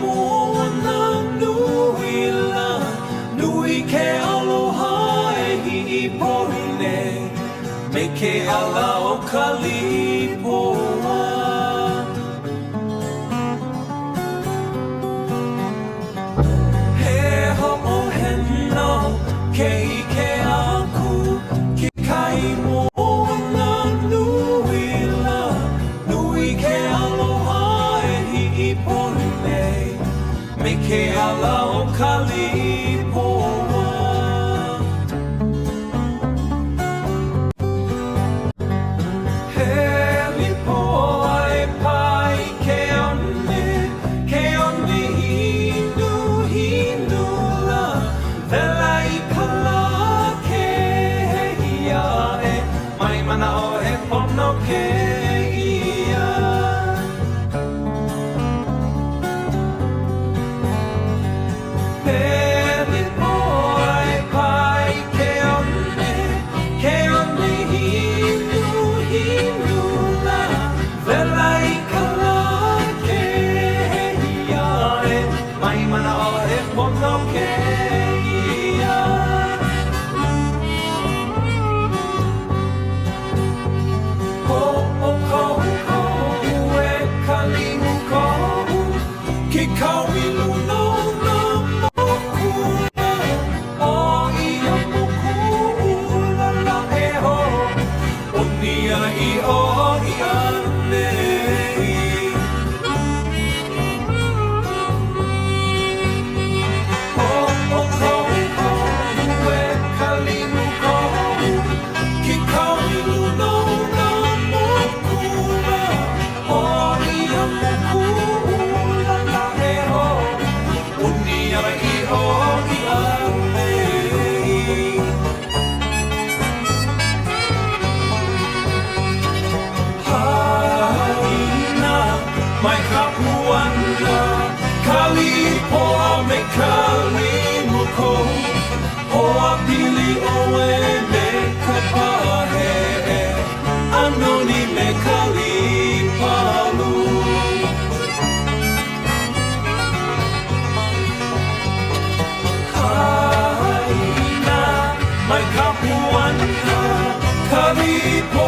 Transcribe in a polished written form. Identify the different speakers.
Speaker 1: moana nui la nui ke aloha e hi'i pohine me ke ala o ka lipoa he ho'oheno ke ike aku ke kai moana nui la nui ke aloha e hi'i pohine me ke ala o ka lipoa he lipoa e pai ke one hinu la vela i ka la ke ia e mai mana o he pono ke ia he lipoa e pai ke one hinu la vela i ka la ke ia e mai mana o he pono ke ia o kou e ka limu kou ke kaui luna na moku o ia moku ula la e ho o nia i o i anei o kou e ka limu kou ke kaui luna na moku o ia moku ula la e ho o nia i o i anei Haina mai ka puana ka lipoa me ka limu kou Hoa pili oe me ka pahe'e Anoni me ka lipalu Haina mai ka puana ka lipoa